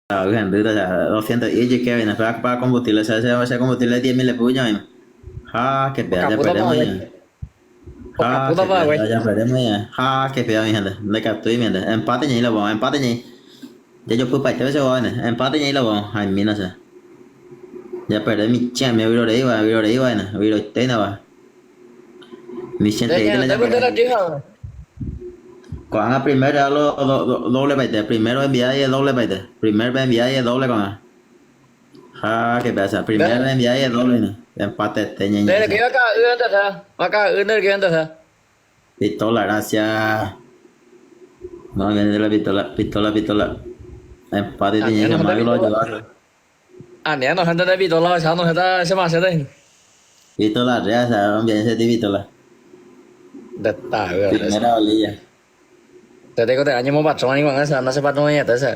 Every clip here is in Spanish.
gente, o sea, 200 y yo que viene para combustible, o sea, ese combustible 10.000 le puño. Qué O pedazo, ya caputa pa, perdemos güey. ya. O caputa Qué pa, güey. pedazo, ya perdemos ya. Qué pedazo, mi gente. De que estoy viendo. Empate y lo vamos, empate y. Ya yo fui para este vez, empate y lo vamos. Ay, mira, o sea. Ya perdí mi chan, mi viro de iba, viro de va. Mi Để gente ahí que nhà le tới ya bên tới là perdí. chứ hả? Con a primero ya lo doble baite. Primero enviar y doble baite. Primero enviar y doble con a. Qué pedazo. Primero Để enviar y doble, ¿no? Empate este ñeñe để là ese. kia ka ươn ta sa. Maka ươn đây kia ta sa. Pistola, gracias. No, viene la pistola. Empate À nhớ tiene nó que hắn ta más que bị lo tổ. ayudar. À nhớ nó hắn ta bị tổ lo sao nó hắn ta sẽ mà sẽ đây. Pistola, real, ¿sabes? Bien ese pistola. Đất tả ươn ta sa. Primera olilla. Để đây có thể anh em bắt trong anh quăng sa nó sẽ bắt nó nhẹ tới sa.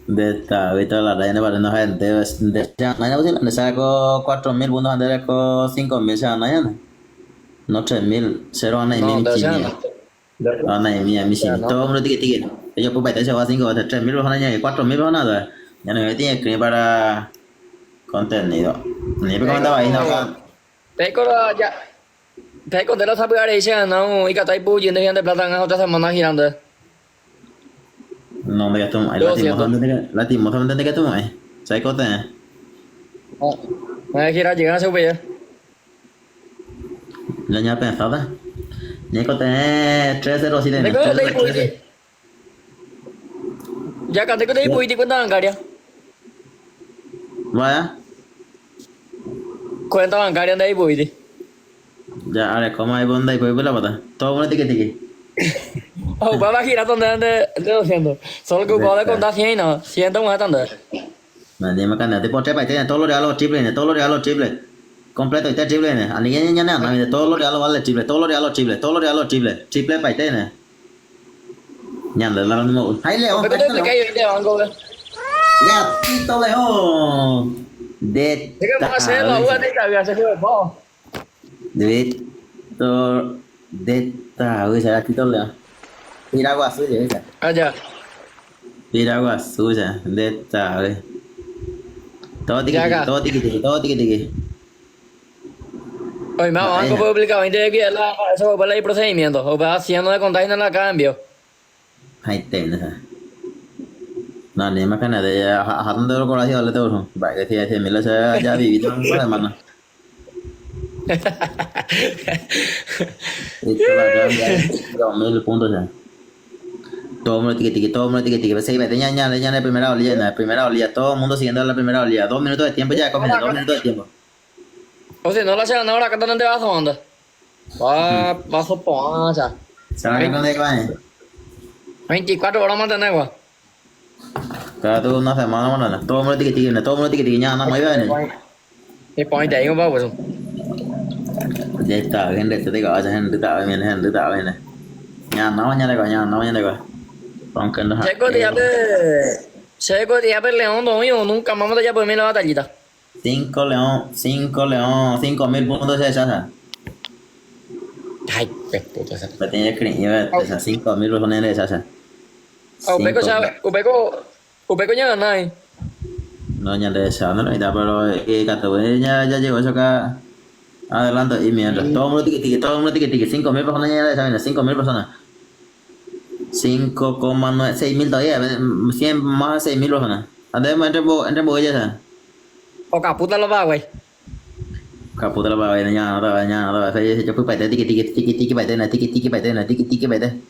De esta, pistola, real, para no gente. No hay posible, le saco 4.000 puntos, antes le saco 5.000, se van allá. No 3.000, cero van a ir Nó mi đỡ sa chini. nó. Van a ir mi Dạ chini. nó. Todo el mundo tiene. Ellos pues para se va a 5, 3.000 van a añadir, 4.000 van a dar. Ya no me tiene que ir para contenido. Ni me comentaba ahí, no acá. Thế có dạ. Thế có thể là sắp bữa đây sẽ nó ý cả tay bu gì đây plata ngao ta sama nó hirando. No me gasto más. Lo siento. Lastimosamente que tú más. ¿Sabes qué te? Này khi ra chỉ sẽ về. La ña pensada. Ni que te 3-0 si Thế tienes. có đây 3-0, bùi gì? 3-0. Dạ cả thế có đây bùi thì cũng đang cả đi. Vaya. Quen tao cả đi đây bùi thì. Ya, ahora, ¿cómo hay bonda y pues la pata? Todo el mundo tiqui. Oh, baba khi ra tao đây lo siento. Solo que bola con ta thiên nó, siento más tanto. Mà đi mà cái này thì bỏ trái bài thế này, todo lo real triple này, todo lo real triple. Completo y triple này. Anh nhá nhá nhá, todo lo real vale triple, todo lo real triple, todo lo real triple. Triple bài thế này. Nhận được là một. Hay Leo, Mày có thấy cái gì để ăn cô? ya, Tito León. De Thế cái mà sẽ là uống đấy cả người sẽ không bỏ. Víctor de uy, será Tito León. Piragua suya, esa. À dạ. Piragua suya, de uy. Todo tiki Dạ tiki, cả. todo tiki tiki, todo tiki tiki. Oye, me van a publicar en de que la eso va el procedimiento. O va haciendo de container la cambio. Hay tên nữa. Nó nếu mà cái này thì hắn đâu có ra thì là đâu. Vậy thì mình là sẽ giá vị trong có thể mà. Esto la ya 2.000 puntos ya. Todo el mundo todo el mundo tiqui. Sí, vete ya en la primera olilla, todo el mundo siguiendo la primera olilla. 2 minutos de tiempo ya, comienza, 2 minutos de tiempo. O sea, no la se no la que donde vas onda. Va a sopar, ya. ¿Sabes qué dónde va? 24 horas más tener gua. Cada tú una semana más, todo el mundo tiqui, todo el mundo tiqui, ya no me va. Cái point đấy không bao giờ. Ya está, gente, te digo, esa gente está bien, này. Nhà nó đây coi. Còn cần nó Sẽ có đi apie León đó yo nunca más ya por mí la batallita. 5 León, 5.000 puntos de esa. Ay, puto esa. Me tenía que ir a esas 5.000 personas de esa. Upeco ya nai. No, ya de esa, no, pero ya llegó eso acá. Adelante, y mientras todo el mundo todo el mundo 5.000 personas ya de esa, 5.000 personas. 5,9, 6.000 todavía, 100 más 6.000 personas. Además, entre bollas esa. O cả puta lo va, güey. Kaputa la baba nhà nó phải cho phước bài tiki bài tên này tiki bài tên.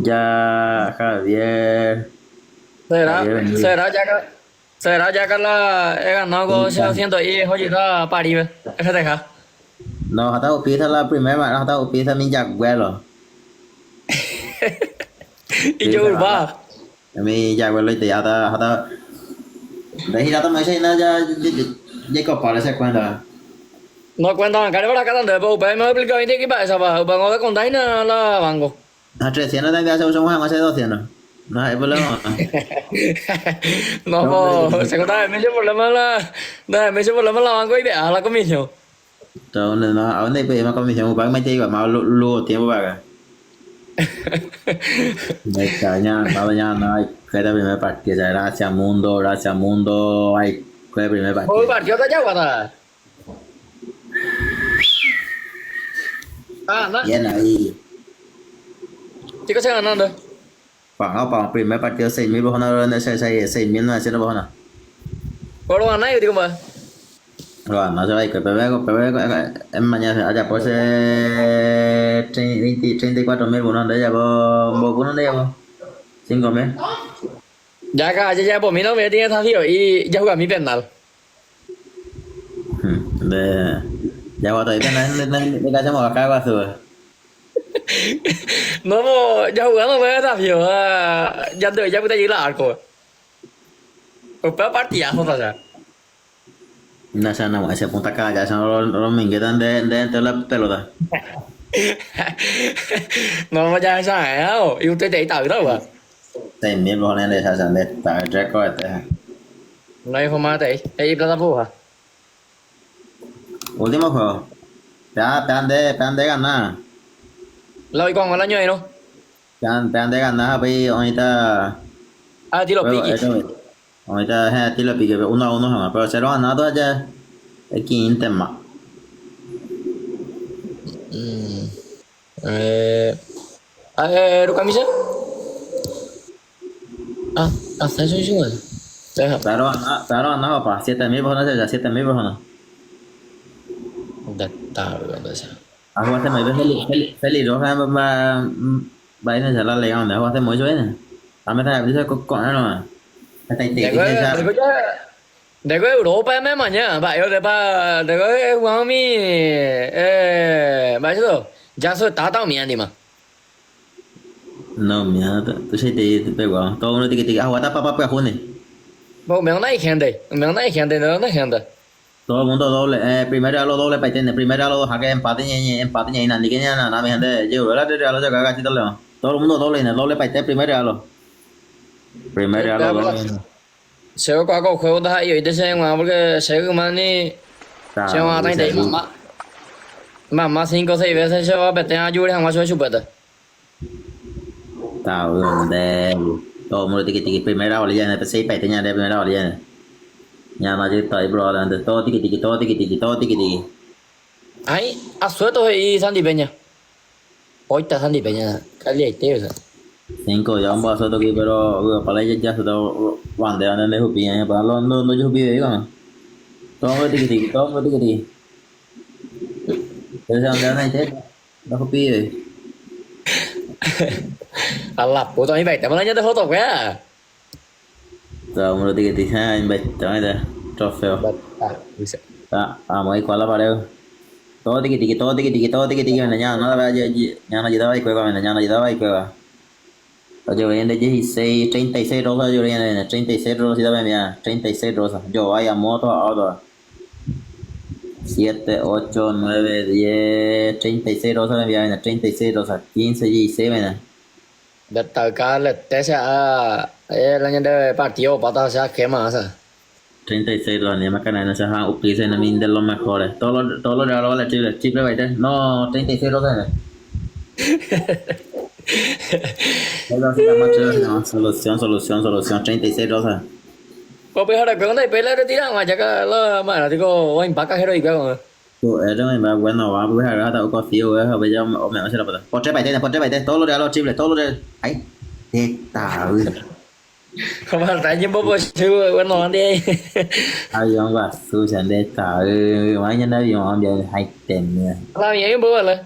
Ya Javier. Será ya que la he ganado con 100 y hoy está París, ese deja. No, hasta upisa la primera, mà hasta upisa mình giặc quê rồi. Y yo va. Mình giặc quê lấy tiền hasta đấy hasta mấy xe nó ya copa se cuenta. No cuentan, que ahora cada donde pues me explico bien qué pasa, va, van a ver con Daina la banco. A 300 también hace un juego hace 200. No hay problema. No, pues, se contaba, me llevo problema la banco y vea la comisión. Rồi nó ở đây về mà comisión một bán mấy chi mà lùa tiền của bà. Mañana hay que el primer partido. Gracias mundo, hay que el primer Ôi partido. partió ta chắc ta. À nó Bien ahí. chỉ có xe ăn thôi. Para primer partido 6.000 bajones, 6.900 bajones. Có đồ ăn này thì mà. Rồi, nó sẽ que em mañana allá por ser 34.000 bonos de allá por bonos de allá 5.000. Dạ cả dạ bộ mình nó về đi thằng hiểu ý dạ cả mình bên nào. De ya va todavía no le hacemos acá va su. Nó mà dạ cả nó về thằng hiểu dạ đợi dạ cái gì là ăn cô. Ở bên party à không phải. No sé, no, ese punta acá, ya son los minguetan de la pelota. Nó mà dạ sai á, yêu tới để tự đâu à. 6.000 bajones de esa de está récord. Này không mà đấy, ấy plata phụ hả? Último juego. Pegan de ganar. Lời con mà nó như vậy đâu. Pegan de ganar, pues ahorita. À thì lộc Luego, đi. ahorita tiro pique 1-1 jamás, pero 0 ganado allá es 500 más. ¿Tu camisa? ¿Estás seguro? Deja. Pero ganado, papá, 7.000 bajones ya, 7.000 bajones. Está bien, eso. Aku hace muy feliz, va a iniciar la liga, donde hace mucho bien. A mí también dice con él, no. Để có Europa em mà nhá, bạn ơi, để có Hoàng Mi, bạn chứ đâu, giả sử đá tao miền đi mà. No, mira, tú sí te pegó. Todo uno tiene que aguanta para junio. Bộ miền này khen đây, nó khen đây. Todo el mundo doble, primero a los doble para tener, primero a los jaque empate y nadie que nada, mi gente, yo, ¿verdad? A los que cachito león. Todo el mundo doble para tener primero a los. Primero a los doble. Se có qua câu khơi ta hay để xem mà porque se cái mà ni xem mà tay đấy mà xin có thể về xem mà bật tên ajú hàng mà chơi chụp bật. Tao de todo el mundo tiene que primero a la pues 6 para tener de primero a la nhà nó chỉ tới bro là to tiki. Ấy, à suốt tôi đi sang đi bên nhà. Ôi ta sang đi bên nhà, cái gì thế rồi? 5 ya un vaso toki pero para ya se to wande ande le hupi ya para no yo hupi ahí con todo tiki pero ande ande thế nó hupi rồi À lập của tôi như vậy, tại mà nó nhớ tới hốt tục á. todo mundo tiki ha en vez de đây trofeo mấy quả là vào đâu todo tiki nhà nó là nhà nó chỉ tao quay qua nhà nó chỉ tao quay qua. Yo voy en de 16, 36 rosas, yo voy en 36 rosas, si dame mía, 36 rosas. Yo voy a moto a auto. 7, 8, 9, 10, 36 rosas me envían, 36 rosas, 15, 16 me. Đặt tờ ca lịch tế sẽ là nhân đề partido para ta sẽ kế mà sao? 36 rosas, ni más que nada, se van a utilizar en mí de los mejores. Todos los regalos vale triple, ¿viste? No, 36 rosas. Solución, 36 rosas. Có bây giờ là cái này bây giờ tí nào mà chắc là mà là thì có anh bác cái hết rồi cái mà. Eso me va bueno, va a ver ahora está cocido, bây giờ mẹ nó sẽ là por tres baites, todos los regalos triple, todos los regalos. Ay, está. Không phải tại nhưng bố bố sư bên nó đi. Ay, ông bà su sen de está. Mấy nhân đây ông giờ hay tiền nha. Làm gì bố là?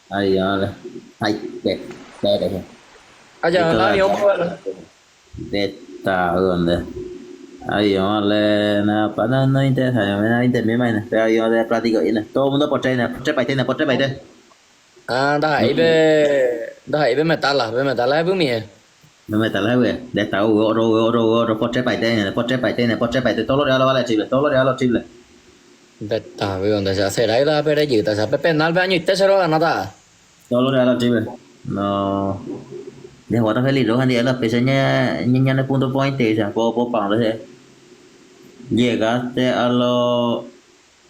Ay, hay đẹp. À giờ làm gì bố là? De está donde. Ay, le na para no interesa, no interesa mai nè. Pero yo de platico y nè. Todo el mundo por tres baites. À, đã hãy bên metal là bước mía. No me tal güey. De está oro por tres baites, todos los regalos vale triple. Đất ta bây giờ ta sẽ đấy là bên đây giữ ta sẽ bên penal bên như thế sẽ đó là nó ta. Todos los regalos triple. No. De jugar feliz, los días las peseñas niñas de punto point, o sea, puedo pagar. Llegaste a los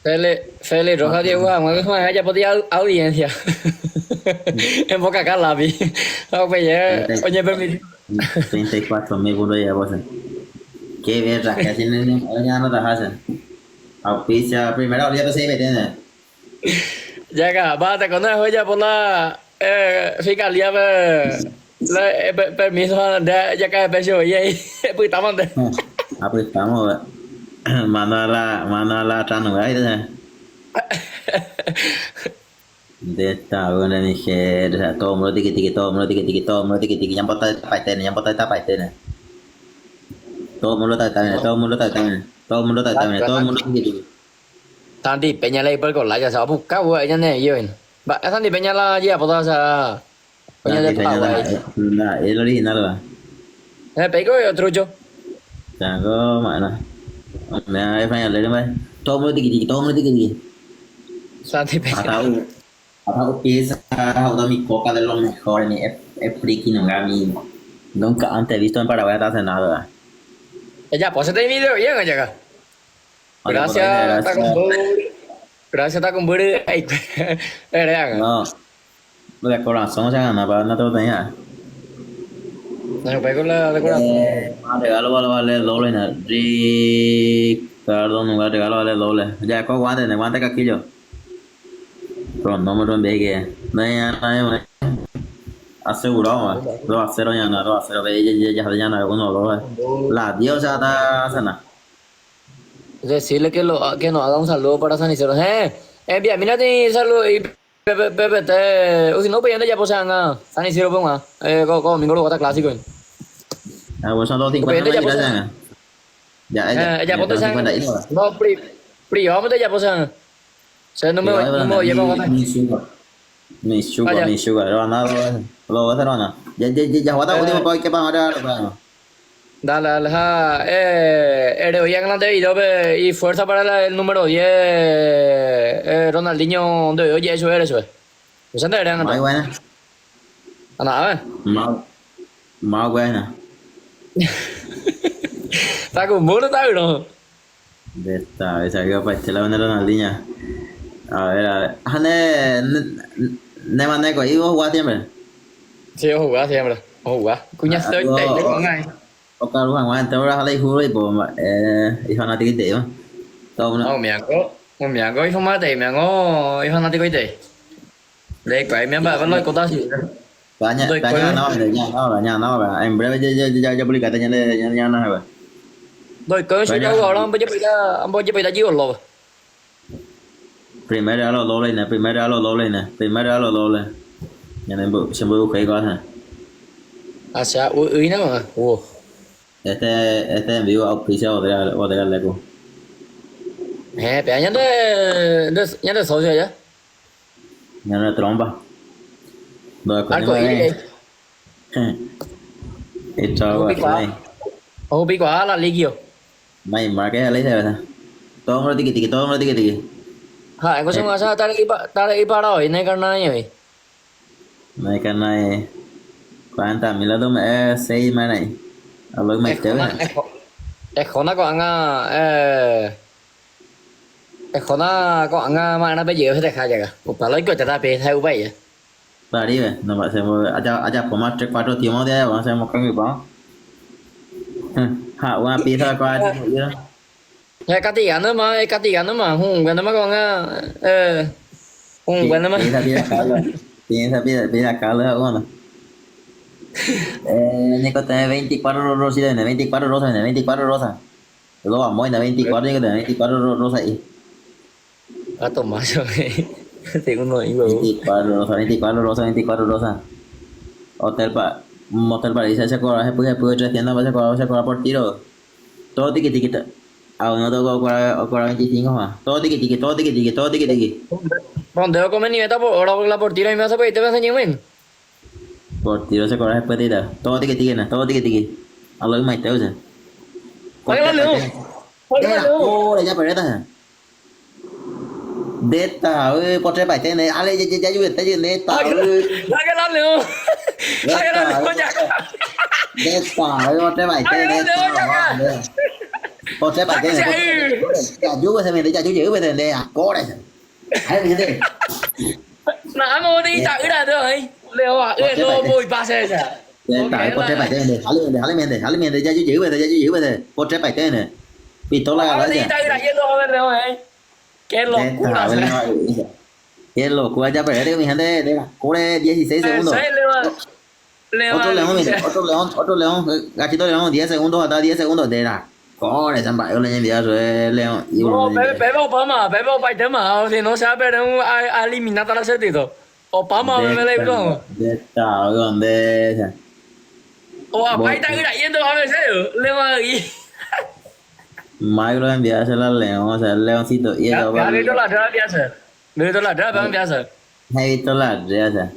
Thế Félix Rojas Diego Juan, Juan, ella podía audiencia. En boca Carla, vi. Oye, permitido. 34.000 puntos ya, pues. Qué bien, que así ya no trabajas. Auspicia, primero olvídate si me tiene. Ya acá, va, te conozco ella por la fiscalía, permiso de ya que pecho y ahí, pues estamos de. Apretamos, mano a la tranuga y de esta buena Nigeria, todo el mundo tiki tiki, todo el mundo tiki tiki, todo el mundo tiki tiki, yang bota esta paitena, yang bota esta paitena. Todo el mundo está también, todo el mundo está también, todo el mundo está también, todo el mundo tiki tiki. Santi Peña por con la ya se va a buscar, güey, ya no hay yo. Va, Santi Peña la ya por esa. Peña de pago, güey. El original va. Pego yo trucho. Jangan mana. Nah, Español dari mana? Todo el mundo tiki tiki, todo el mundo tiki tiki. Santi Peña. Atau pieza de mi coca de los mejores, es friki, no mi. Nunca antes he visto en Paraguay hacer nada. Ya, pues este video bien, ya. Gracias, gracias, está con Buri. No, de corazón se gana, para no te lo tenía. No, pego la de corazón. Regalo vale el doble, Ricardo, no regalo vale el doble. Ya, con guantes, guante casquillo. Con número en BG. No hay asegurado, 2-0 ya, 2-0, ya, 1-2. La diosa está haciendo. Decirle que nos haga un saludo para San Isidro. Envía, mírate saludo y Pepe, si no, pues ya pues San Isidro, pues con mi gol clásico. Pues son 2.50. Ya, pues no, privado, ya pues se no me llevo a Mi sugar, lo voy a hacer, ¿no? Ya, guata, último para que para ahora. Dale, hoy en el video y fuerza para el número 10, Ronaldinho, de oye, eso es. Pues antes eran. Muy buena. Nada, Más buena. Está con burro, está no. De esta, esa que para este lado de Ronaldinho. A ver. Ne manejo, ¿y vos jugás siempre? Sí, yo jugaba siempre. Cuñazo, te pongas. Có câu hoàng hoàng tao ra lấy hú lấy bộ mà iphone nào tiền mà tao nó Mẹ có không má tiền mẹ có iphone nào tiền để quậy mẹ bà vẫn nói cô ta gì cả nhà nó là em bây giờ beli kata nhà nó rồi đôi cơ sẽ đâu rồi ông bây giờ bị ta dưới rồi primero lo lên nhà này bộ xem bộ cái con hả sao uy nó mà Este en vivo auspiciado de Galeco. Pero ya de socio ya. Ya no es trompa. Algo ahí. Esto Bị quả là ligio. Mày mà cái lấy thế todo mundo tiki tiki, todo mundo tiki tiki. Ha, có xong sao ta lại ba rồi này cái này vậy. Này cái này 40.000 là tôi mẹ xây mai này. Lối mày tới nó còn nó còn mà nó bây giờ phải khai vậy cả lấy cái ta về theo vậy ta đi về nó bảo xem aja format check 4 tiempo de vamos a hacer một cái bóng hạ qua pi thôi qua ya cái tiền nữa mà hùng cái nó mà còn hùng cái nó mà piensa cá nữa không Nico tiene 24 rosas, 24 rosas. Luego vamos en 24, Nico tiene 24 rosas ahí. Toma rồi. Tengo uno ahí, huevo. 24 rosas. Motel París se cobra, se puede 300, se cobra por tiro. Todo tiki tiki. Aún no tengo cobra 25 más. Todo tiki tiki. ¿Dónde voy a comer ni meta ahora la por tiro y me vas a pedir te vas a enseñar? Por tiro se cobra después de todo tiki. A lo que más te usa. Págalo. Ya pereta. De esta, por 3 bài tên này, ale ya yo está de esta. Págalo. Ya. De esta, por 3 bài tên này. Por tres para Taxi. ya chú về mình để cho chú giữ về đây à cố đây hay mình đi Nãy mà đi tặng cái này thôi. Liệu à, ơi lô bùi ba xe chả. tại por tres para đây hãy mình để cho chú giữ về đây cho chú giữ về đây por tres para này vì tôi là Đi gì tặng cái này lô bên đâu ấy. Cái lô cũ nào sẽ. cái lô của cha phải đây mình hãy đây là cố đây 16 segundos Sẽ leo. otro león otro león gatito león 10 segundos hasta 10 segundos de la corre san bãi lên video rồi león Bé bao bài thế mà thì nó sẽ bé nó ai eliminar tao sẽ được. Obama mới lấy luôn. de chào gần de Bay tặng cái này yên tôi hỏi sẽ được. Leo mà gì. mai lo enviarse la león o sea el leoncito y eso Ya vi toda la drama biasa. Vi toda la drama biasa. hay visto la rea o sea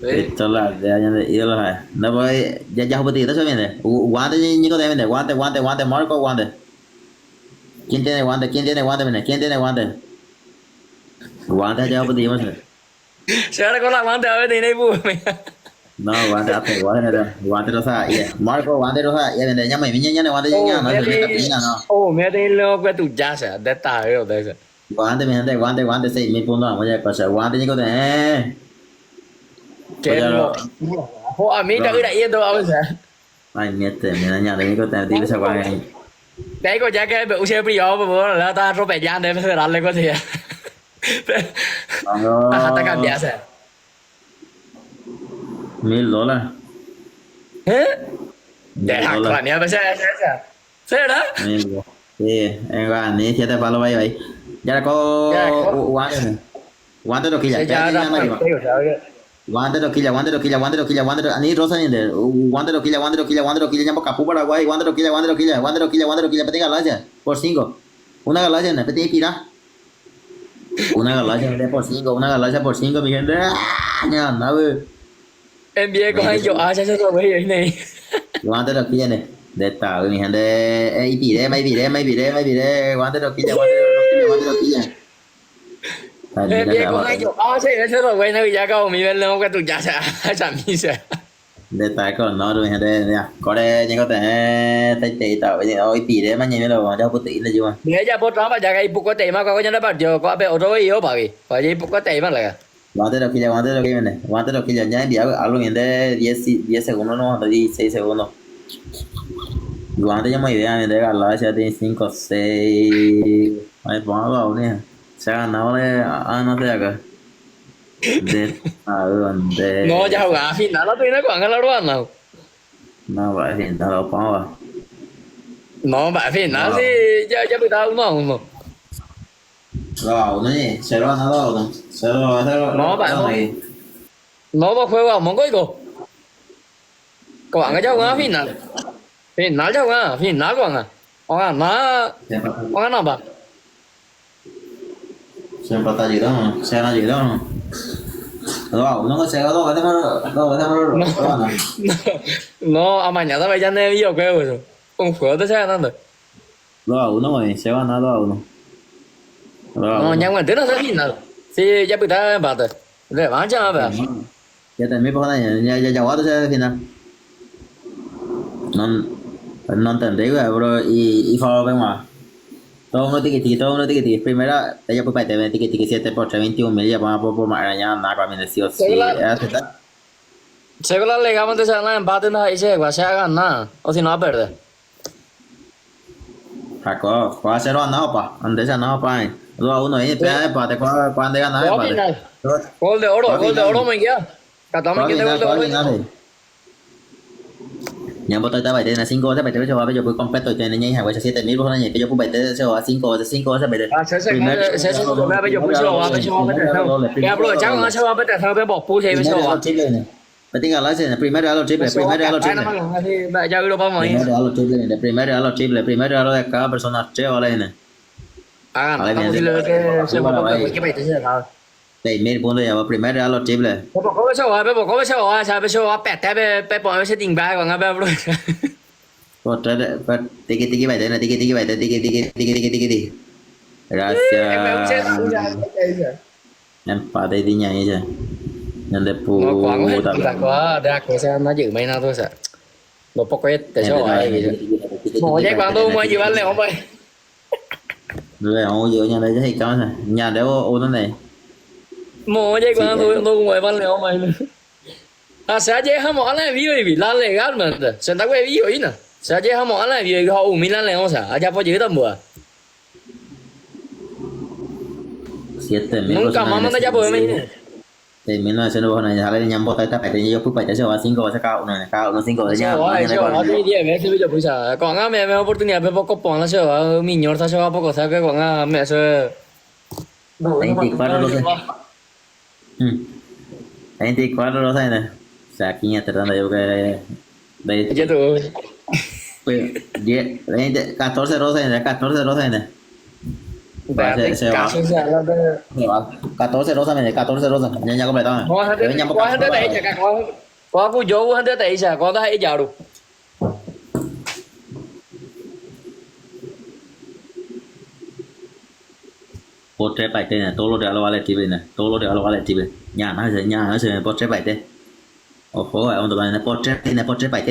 visto la rea ya y lo hay no voy ya un poquito eso viene guante ni có viene guante Marco guante quién tiene guante viene quién tiene guante ya un poquito más Sẽ có làm ăn theo thì này vui mày. no guante rosa yeah Marco guante rosa ya viene ya me viene ya guante ya no Oh, mẹ đây lo cái tụi cha sẽ để tài rồi đây sẽ. guante 6.000 puntos vamos a pasar guante ni có thể Cái lo. Họ mình đã cái đại yên đâu sẽ. ay miete mira ya ni có thể đi sao qua Đấy có giá cái biểu xe bây giờ bữa là ta rồi bẻ gian đấy phải đặt lên có thể. Ta cảm giác sẽ. $1,000 Để học bạn nhé, bây giờ sẽ đó. Sí, ni 7 palos vậy. Ya có guante roquilla. Guante roquilla. Ani rosa ni de. Guante roquilla. Llamo Capú Paraguay. Guante roquilla. Pete galaxia por 5. Una galaxia, no pete pira. Una galaxia por 5, mi gente. Ya, no, NBA có hay chỗ sẽ rồi với cái này. guante roquilla này. De esta, mi gente. Ey, pide. Guante roquilla. NBA có hay chỗ sẽ rồi với nơi giá cao mình bên lâu cái tụi cha sẽ chẳng như sẽ. De esta con no, mi gente. Ya, corre, ya có thể tay tạo vậy. Ôi, pide mà nhìn đâu, đâu có tí là chưa. Nếu giờ bố trắng mà giá cái bục có tệ mà có nhân đã bắt giờ có bé ô tô yếu bảo gì. Và gì bục có tệ mà là. Guante roquilla. Ya enviado algo bien de 10 segundos, no, hasta 16 segundos. Guante ya me idea, me de galaxia de 5, 6. Ay, pongo nè. Se ha ganado no sé acá. De dónde. Nó giàu gà phim nó tuy nó quảng cái nó đúng không? No, vậy thì tao đâu có. Nó bả phim nó thì cho người ta cũng không. Rồi, nó nhỉ, sẽ lo nó đâu. Nó bạn này. Nó vào khuê vào mong có cô. Quảng cái cháu phim nó. Phim nó cháu à, phim nó quảng à. Quảng nó nào bà. Siempre está ayudando, se han ayudado. No se ha dado, Nó à mà nhà tao bây giờ này nhiều cái rồi. Ông phở tới xe nó được. Rồi, nó rồi, sẽ ăn nó rồi. Nó nhang mà đến nó sẽ phim nào. Thì giờ bị ta bảo rồi. Để bán cho bà. Ya también por ahí, ya guardo ese final. No entendí, güey, bro, y follow ven más. Todo uno tiki. Primero, ella pues para te tiki 7 por 21.000 ya vamos por mañana nada para mi deseo. Sí, Sẽ có là lấy cái mà là ba tên hay sẽ qua sẽ ăn na. Ở thì nó bể rồi. Jaco, ¿cuál será no pa? Antes no pa. Rồi uno ahí para te cuando te ganas para. Gol de oro mình kia. Cả tao mình kia gol de oro. Nhà bố tôi ta 7 tên là 5 sẽ 7 tên cho bây giờ cuối completo cho nên nhanh hàng với 7.000 bố này cái giờ cũng 7 tên sẽ 5 sẽ 7 tên. Sẽ bây giờ cuối show cái bro chắc nó show bây giờ bây bỏ phu thế bây giờ. Phải tính là gì? Primero lo triple. Bây giờ đâu bao nhiêu? Primero lo triple de cada persona che vale này. À, không thì là cái sẽ bỏ cái bài thế nào? 7.000 puntos ya va primero lo triple. Bây giờ có sao bây giờ bẹt thế bây bỏ sẽ tỉnh bài còn ngay bro. Por tiki 7 tên là tiki. Gracias. Em phá đây đi nhảy chứ. Nhân đẹp nó quảng quá đã có xem nó giữ mấy nào thôi sợ Los pocos te show ahí. Mo ya cuando mo llevar León pues. León giữa nhà đây chứ thì cao nè nhà đấy ô nó này Mo ya cuando no como llevar León pues. À sẽ chế hâm mộ lại ví dụ là lệ gắt mà sẽ tao quay ví dụ ý nè sẽ chế hâm mộ lại ví dụ họ ủng mình là León sao à cha phải chữ tao mùa siete mil nunca más manda ya pues mày thì mình nói sẽ đâu này hai cái nhắm bot tay phải thì phút phải tới sau cinco sẽ cao nó cinco đấy nha Eso, ti dia me se video puisa. Con a me oportunidad pe poco pon la se va mi ñor ta se va poco sa que con a me se 24 no sé 24 no sé này aquí ya tratando de que de ya tú 10 20 14 rosas này 14 rosas này se va casi se la de 14 rosas này 14 rosas nhanh nhanh có bài to này có hắn tới chả có phụ vô hắn tới chả có thấy giờ được portrait bài tên này todo de alo vale tibe này todo de alo vale tibe nhà nó sẽ portrait bài tên ojo ông tụi này portrait bài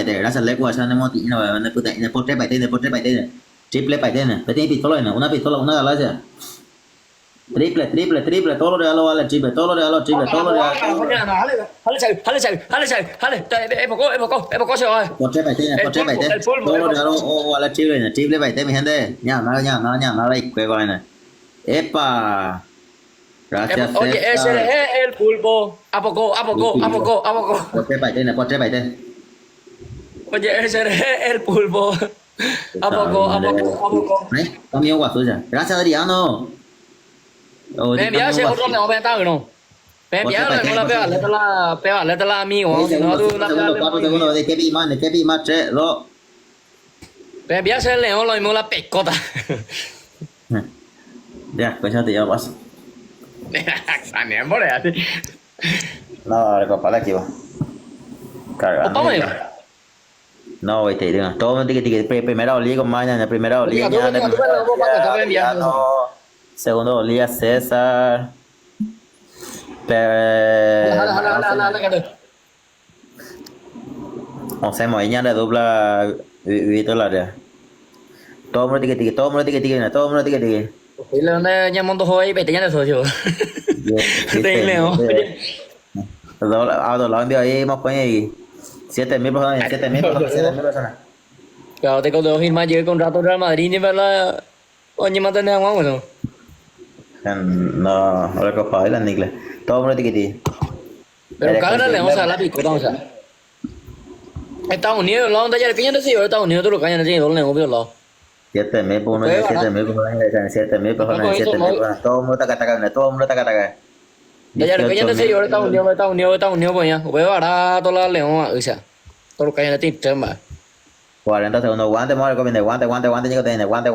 tên ra sân lễ qua sân nó tí nào nó cứ tại này portrait bài tên này triple bài tên này phải tên pistola này una gala chứ triple todo de alo vale triple todo de alo triple todo de alo em có sao rồi portrait bài tên todo de alo vale triple bài tên mi gente nhà nó đây quay coi này epa gracias oye ese es el pulpo a poco portrait bài tên oye ese es el pulpo a poco đấy tao yêu quả tôi rồi gracias Adriano me enviaste otro no me está no me enviaste no la pega le la amigo no tú la pega 4 segundos de que vi más 3 2 me enviaste el león lo mismo la pecota ya pues ya te llevo paso Sanian boleh así no recopala aquí va carga no hoy te digo todo primera olía con mañana primera olía segundo olía César o sea mañana de dupla Vito la todo mundo tiene Thì là nó nhà mong tôi hỏi bây giờ nhà thôi chứ. Đây là không? Đó là auto lo envío ahí más pues 7.000 personas. Rồi thì câu đầu hin mà giờ con ra tôi Real Madrid như vậy là nhưng mà tên nào ngon rồi. No, ahora que fue la nigle. Todo mundo tiene Pero cada vez le vamos a la pico, vamos a. Estados Unidos, lo donde ya el piñón de sí, Estados Unidos tú lo cañas de lo leo, lo. 7.000 por 7.000 personas. Todo el mundo está acá. Ya el piñón de sí, Estados Unidos pues ya. Voy a barato la león, o sea. Todo lo cañas de ti, chamba. 40 segundos, guante, muere, comiendo, guante, chico, tiene, guante, y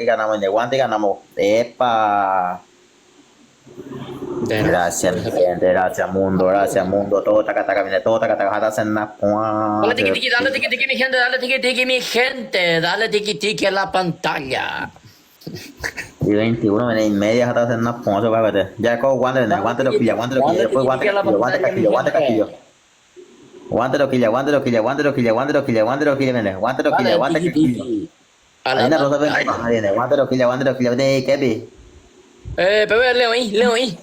ganamos, guante, y ganamos. ¡Epa! Gracias, mi gente, gracias, mundo, todo taca, viene, todo taca, hasta hacer una dale tiki, mi gente, dale tiki a la pantalla. Y 21 viene y media hasta hacer una ponzo para vete. Ya con guante lo quilla, después guante castillo. Guante lo quilla, viene, guante castillo. Ahí la rosa viene, guante lo quilla, viene, Kepi. Bebé, Leo ahí.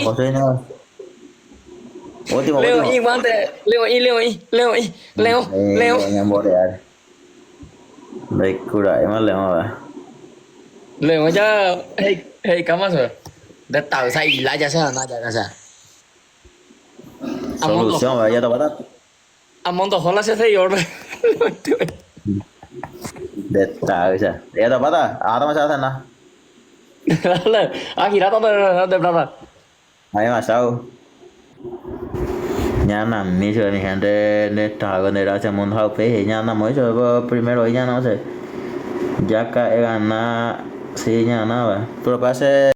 José, no. Último. Guante, Leo. De cura, más Leo ya, hey, ¿cómo se? De tàu say lại ra sao, ra sao? Solución, ya te va Among the Holland se thấy rồi. De tàu ya te va ahora más hacen nada. Aquí rato de plata. Ahí más sao. Nhà nằm mi chơi mi gente de tàu con de la mundo hao pe nhà nằm mới chơi primero ya no sé. Ya que gana sí ya nada. Pero pase